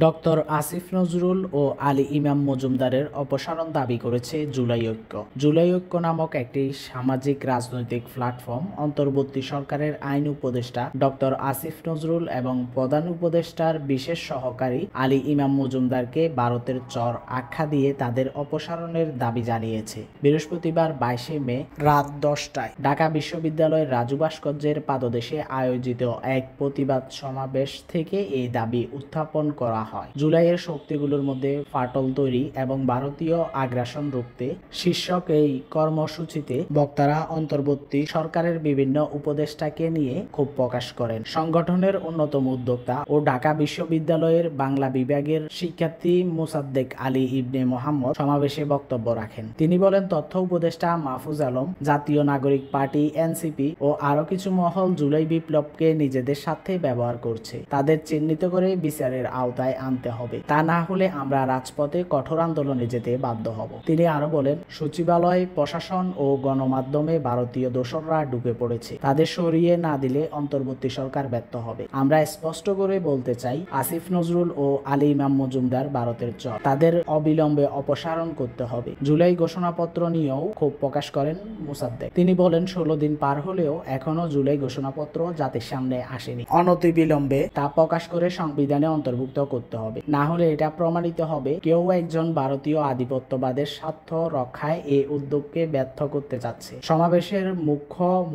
Doctor Asif Nazrul ও আলী ইমাম মজুমদারের অপসারণ দাবি করেছে জুলাই ঐক্য। জুলাই ঐক্য নামক একটি সামাজিক রাজনৈতিক প্ল্যাটফর্ম অন্তর্বর্তী সরকারের আইন উপদেষ্টা ডক্টর আসিফ নজরুল এবং প্রধান উপদেষ্টার বিশেষ সহকারী আলী ইমাম মজুমদারকে ভারতের চর আখ্যা দিয়ে তাদের অপসারণের দাবি জানিয়েছে। বৃহস্পতিবার 22শে মে রাত 10টায় ঢাকা বিশ্ববিদ্যালয়ের রাজু ভাস্কর্যের পাদদেশে আয়োজিত এক প্রতিবাদ সমাবেশ থেকে এই দাবি উত্থাপন করা হয়। জুলাইয়ের শক্তিগুলোর মধ্যে ফাটল তৈরি এবং ভারতীয় আগ্রাসন রুখতে শীর্ষক এই কর্মসূচিতে বক্তারা অন্তর্বর্তী সরকারের বিভিন্ন উপদেষ্টাকে নিয়ে ক্ষোভ প্রকাশ করেন। সংগঠনের অন্যতম উদ্যোক্তা ও ঢাকা বিশ্ববিদ্যালয়ের বাংলা বিভাগের শিক্ষার্থী মোসাদ্দেক আলী ইবনে মোহাম্মদ সমাবেশে বক্তব্য রাখেন। তিনি বলেন, তথ্য উপদেষ্টা মাহফুজ আলম, জাতীয় নাগরিক পার্টি এনসিপি ও আরো কিছু মহল জুলাই বিপ্লবকে নিজেদের স্বার্থে ব্যবহার করছে। তাদের চিহ্নিত করে বিচারের আওতায় আনতে হবে, তা না হলে আমরা রাজপথে কঠোর আন্দোলনে যেতে বাধ্য হব। তিনি আরো বলেন, সচিবালয়, প্রশাসন ও গণমাধ্যমে ভারতীয় দোসররা ঢুকে পড়েছে। তাদের সরিয়ে না দিলে অন্তর্বর্তী সরকার ব্যর্থ হবে। আমরা স্পষ্ট করে বলতে চাই, আসিফ নজরুল ও আলী ইমাম মজুমদার ভারতের চর, তাদের অবিলম্বে অপসারণ করতে হবে। জুলাই ঘোষণাপত্র নিয়েও ক্ষোভ প্রকাশ করেন মোসাদ্দেক। তিনি বলেন, 16 দিন পার হলেও এখনো জুলাই ঘোষণাপত্র জাতির সামনে আসেনি। অনতিবিলম্বে তা প্রকাশ করে সংবিধানে অন্তর্ভুক্ত করতে হবে, না হলে এটা প্রমাণিত হবে কেউ একজন ভারতীয় আধিপত্যবাদের স্বার্থ রক্ষায় এই উদ্যোগকে ব্যর্থ করতে চাচ্ছে। সমাবেশের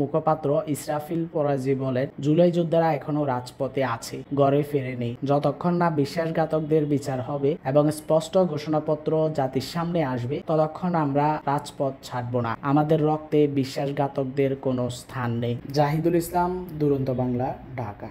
মুখপাত্র ইসরাফিল পরাজি বলেন, জুলাই যোদ্ধারা এখনো রাজপথে আছে, ঘরে ফেরেনি। যতক্ষণ না বিশ্বাসঘাতকদের বিচার হবে এবং স্পষ্ট ঘোষণাপত্র জাতির সামনে আসবে, ততক্ষণ আমরা রাজপথ ছাড়ব না। আমাদের রক্তে বিশ্বাসঘাতকদের কোনো স্থান নেই। জাহিদুল ইসলাম, দুরন্ত বাংলা, ঢাকা।